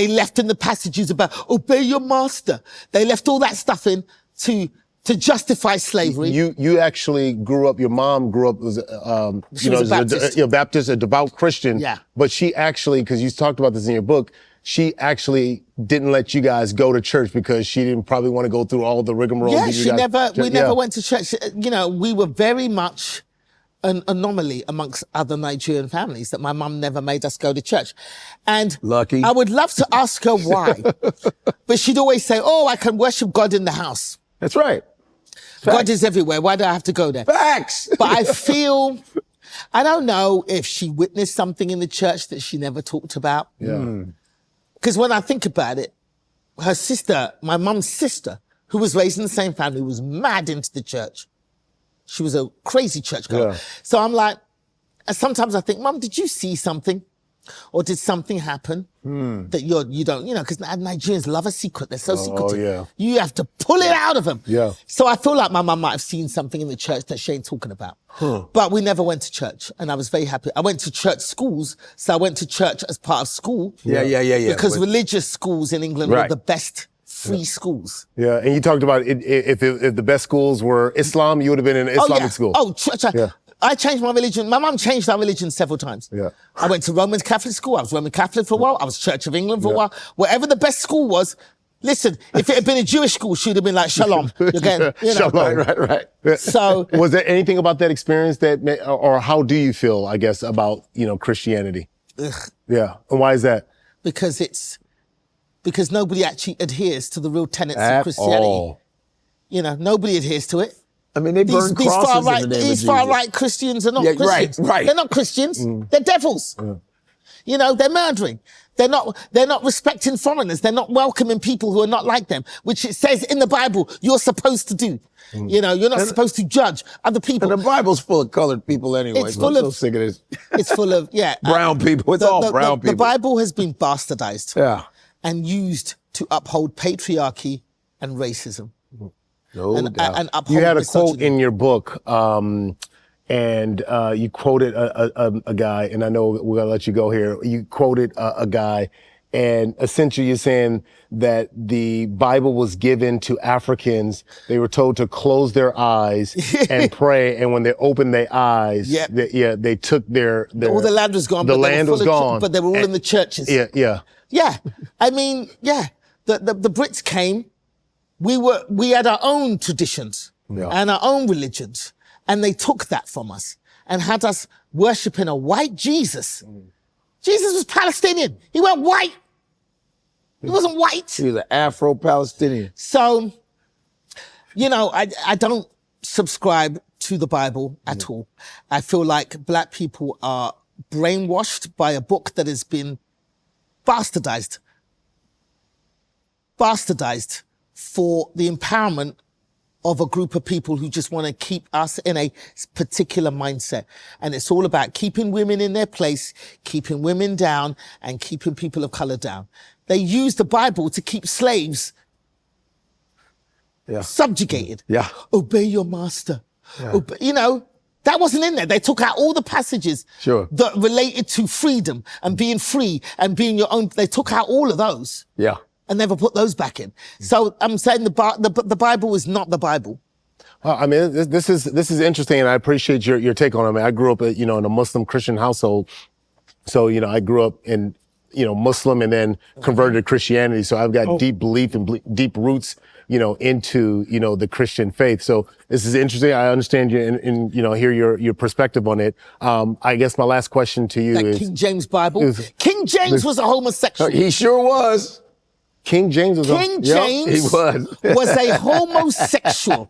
they left in the passages about obey your master. They left all that stuff in to justify slavery. You actually grew up, your mom grew up as a Baptist, a devout Christian. Yeah. But she actually, because you talked about this in your book, she actually didn't let you guys go to church because she didn't probably want to go through all the rigmarole. Yeah, we never went to church. You know, we were very much an anomaly amongst other Nigerian families that my mum never made us go to church. And lucky. I would love to ask her why, but she'd always say, oh, I can worship God in the house. That's right. God is everywhere. Why do I have to go there? Facts. But I don't know if she witnessed something in the church that she never talked about. Yeah. Because when I think about it, her sister, my mum's sister, who was raised in the same family, was mad into the church. She was a crazy church girl. Yeah. So I'm like, sometimes I think, Mum, did you see something? Or did something happen that you don't, because Nigerians love a secret. They're so secretive. Yeah. You have to pull it out of them. Yeah. So I feel like my mum might have seen something in the church that she ain't talking about. But we never went to church, and I was very happy. I went to church schools, so I went to church as part of school. Yeah. Because religious schools in England were the best free schools. Yeah, and you talked about if the best schools were Islam, you would have been in an Islamic school. Oh, church. Yeah. I changed my religion. My mum changed our religion several times. Yeah. I went to Roman Catholic school. I was Roman Catholic for a while. I was Church of England for a while. Wherever the best school was, listen, if it had been a Jewish school, she'd have been like, Shalom. Shalom. Right. So, was there anything about that experience or how do you feel, I guess, about, Christianity? Yeah. And why is that? Because nobody actually adheres to the real tenets of Christianity. All. Nobody adheres to it. I mean, they burn crosses in the name of Jesus. These far-right Christians are not Christians. Right. They're not Christians. They're devils. They're murdering. They're not respecting foreigners. They're not welcoming people who are not like them, which it says in the Bible you're supposed to do. You're not supposed to judge other people. And the Bible's full of colored people anyway. It's full of, so sick of this. It's full of, brown people. It's all brown people. The Bible has been bastardized. Yeah. And used to uphold patriarchy and racism. And uphold you had a misogyny. quote in your book, and you quoted a guy, and I know we're gonna let you go here. You quoted a guy, and essentially you're saying that the Bible was given to Africans. They were told to close their eyes and pray, and when they opened their eyes, they took their all the land was gone. The land was gone, but they were all in the churches. Yeah. I mean, the Brits came. We had our own traditions and our own religions, and they took that from us and had us worshiping a white Jesus. Jesus was Palestinian. He went white. He wasn't white. He was an Afro-Palestinian. So, I don't subscribe to the Bible at all. I feel like black people are brainwashed by a book that has been bastardized for the empowerment of a group of people who just want to keep us in a particular mindset. And it's all about keeping women in their place, keeping women down, and keeping people of color down. They use the Bible to keep slaves subjugated. Yeah. Obey your master. That wasn't in there. They took out all the passages that related to freedom and being free and being your own. They took out all of those. Yeah. And never put those back in. So I'm saying the Bible is not the Bible. Well, I mean, this is interesting, and I appreciate your take on it. I mean, I grew up, in a Muslim Christian household, so I grew up in, Muslim and then converted to Christianity. So I've got deep belief and deep roots, into the Christian faith. So this is interesting. I understand you and hear your perspective on it. I guess my last question to you is King James Bible. King James was a homosexual. He sure was. King James was he was. Was a homosexual.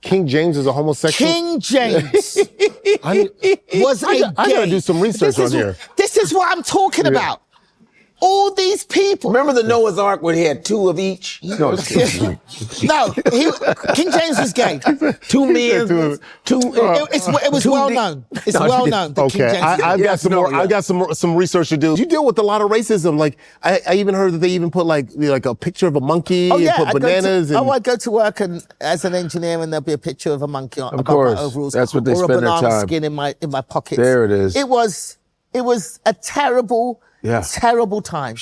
King James is a homosexual? King James was a gay. I gotta do some research on here. This is what I'm talking about. All these people. Remember the Noah's Ark where he had two of each? No, King James was gay. Two men. It was well known. It's well known that King James. I've got some research to do. You deal with a lot of racism. Like I even heard that they even put like a picture of a monkey. And put bananas. I'd go to work and as an engineer, and there'll be a picture of a monkey on my overalls. That's what they spend their time. Or a banana skin in my pockets. There it is. It was a terrible Yeah. Terrible time.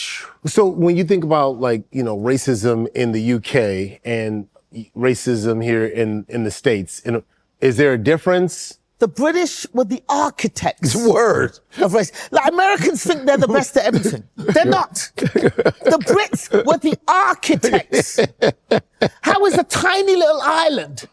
So when you think about like, you know, racism in the UK and racism here in the States, is there a difference? The British were the architects Word. of race. Like Americans think they're the best at everything. They're not. The Brits were the architects. How is a tiny little island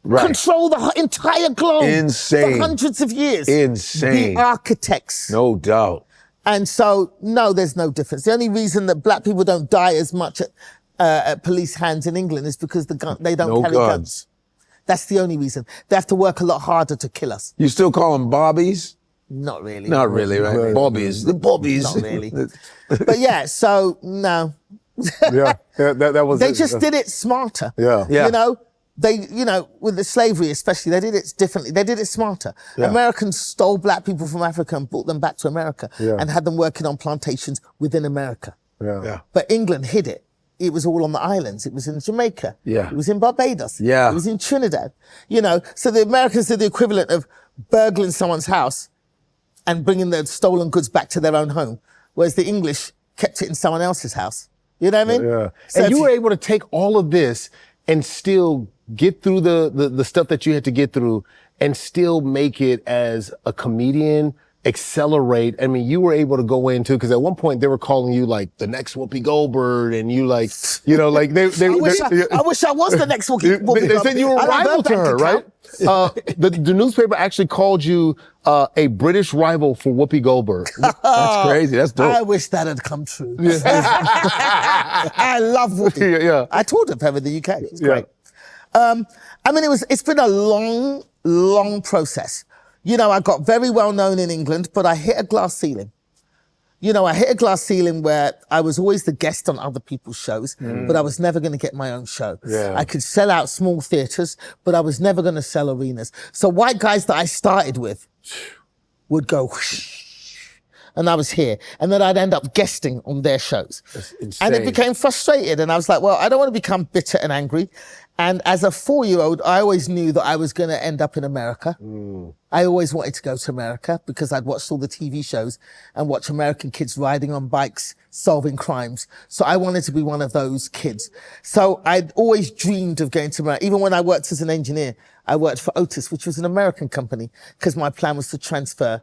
control the entire globe Insane. for hundreds of years? Insane. The architects. No doubt. And so, no, there's no difference. The only reason that black people don't die as much at police hands in England is because they don't carry guns. That's the only reason. They have to work a lot harder to kill us. You still call them bobbies? Not really. Not really, right? Bobbies. The bobbies. Not really. But yeah, so no. That was. They just did it smarter. Yeah. You know, with the slavery especially, they did it differently. They did it smarter. Yeah. Americans stole black people from Africa and brought them back to America and had them working on plantations within America. Yeah. But England hid it. It was all on the islands. It was in Jamaica. Yeah. It was in Barbados. Yeah. It was in Trinidad. You know, so the Americans did the equivalent of burgling someone's house and bringing their stolen goods back to their own home, whereas the English kept it in someone else's house. You know what I mean? Yeah. So And you were able to take all of this and still get through the stuff that you had to get through and still make it as a comedian, accelerate. I mean, you were able to go into, because at one point they were calling you like the next Whoopi Goldberg, and you like, you know, like I wish I was the next Whoopi Goldberg. They said you were a rival to her, right? The newspaper actually called you a British rival for Whoopi Goldberg. That's crazy. That's dope. I wish that had come true. I love Whoopi. Yeah. I toured with her in the UK. It's great. I mean, it's been a long process. You know, I got very well known in England, but I hit a glass ceiling. You know, I hit a glass ceiling where I was always the guest on other people's shows, but I was never going to get my own show. Yeah. I could sell out small theaters, but I was never going to sell arenas. So white guys that I started with would go whoosh, and I was here. And then I'd end up guesting on their shows. That's insane. And it became frustrated. And I was like, well, I don't want to become bitter and angry. And as a 4-year-old, I always knew that I was going to end up in America. I always wanted to go to America because I'd watched all the TV shows and watch American kids riding on bikes, solving crimes. So I wanted to be one of those kids. So I'd always dreamed of going to America. Even when I worked as an engineer, I worked for Otis, which was an American company, because my plan was to transfer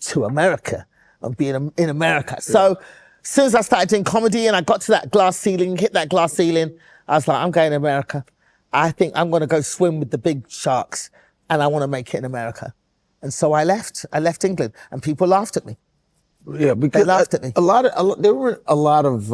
to America and be in America. So as soon as I started doing comedy and I got to that glass ceiling, hit that glass ceiling, I was like, I'm going to America. I think I'm going to go swim with the big sharks and I want to make it in America. And so I left England and people laughed at me. Yeah, because They laughed at me. There were a lot of,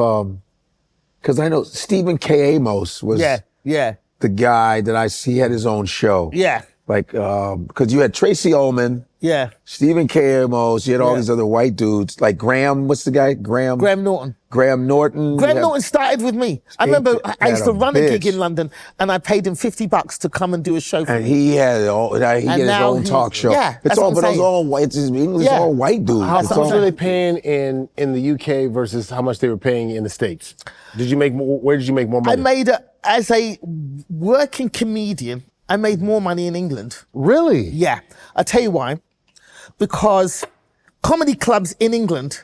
because I know Stephen K. Amos was the guy that he had his own show. Yeah. Like, because you had Tracy Ullman, Yeah. Stephen K. Amos, you had all these other white dudes, like Graham, what's the guy? Graham Norton. Graham Norton. Graham Norton started with me. I remember I used to had a run a gig bitch. in London and I paid him $50 to come and do a show for And me. he had his own he- talk show. yeah, it's that's all, what I'm but it's saying. all white. It's Yeah. all white dudes. How It's much all- were they paying in the UK versus how much they were paying in the States? Did you make more? Where did you make more money? As a working comedian, I made more money in England. Really? Yeah. I'll tell you why. Because comedy clubs in England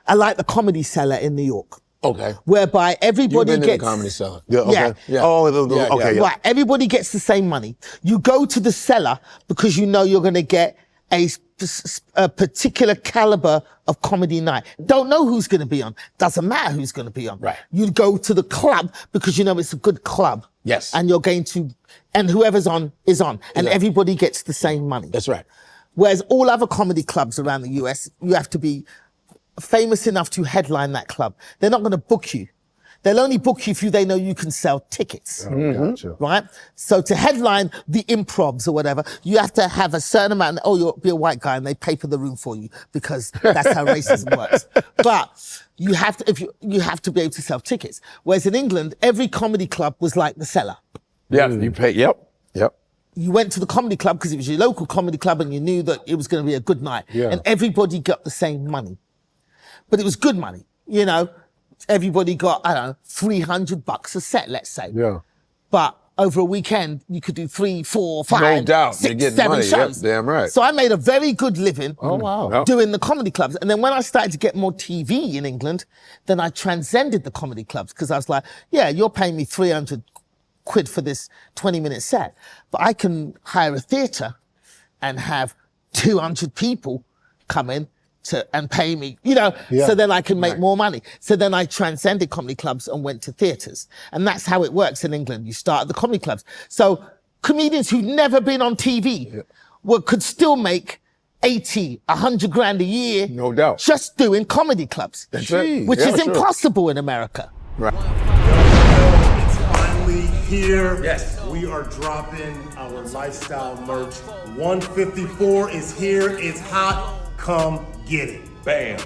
are like the Comedy Cellar in New York, Okay. whereby everybody You've been in gets... the Comedy Cellar. Yeah. Okay. Yeah. Oh, Yeah, okay. yeah. Right, everybody gets the same money. You go to the cellar because you know you're going to get a particular caliber of comedy night. Don't know who's going to be on. Doesn't matter who's going to be on. Right. You go to the club because you know it's a good club. Yes. And you're going to, and whoever's on is on. And Exactly. everybody gets the same money. That's right. Whereas all other comedy clubs around the US, you have to be famous enough to headline that club. They're not going to book you. They'll only book you if they know you can sell tickets. Gotcha. Right? So to headline the improvs or whatever, you have to have a certain amount, you'll be a white guy and they paper the room for you because that's how racism works. But you have to, you have to be able to sell tickets. Whereas in England, every comedy club was like the cellar. Yeah, you pay. Yep. You went to the comedy club because it was your local comedy club and you knew that it was going to be a good night. Yeah. And everybody got the same money. But it was good money, you know. Everybody got, I don't know, $300 a set, let's say. Yeah. But over a weekend, you could do 3, 4, 5, No doubt. 6, You're getting 7 money. shows. Yep, damn right. So I made a very good living Yep. doing the comedy clubs. And then when I started to get more TV in England, then I transcended the comedy clubs because I was like, yeah, you're paying me 300 quid for this 20-minute set, but I can hire a theatre and have 200 people come in and pay me, so then I can make more money. So then I transcended comedy clubs and went to theatres. And that's how it works in England. You start at the comedy clubs. So comedians who've never been on TV could still make 80, 100 grand a year. No doubt. Just doing comedy clubs. That's it. Which is sure. impossible in America. Right. It's finally here. Yes. We are dropping our lifestyle merch. 154 is here. It's hot. Come get it. Bam.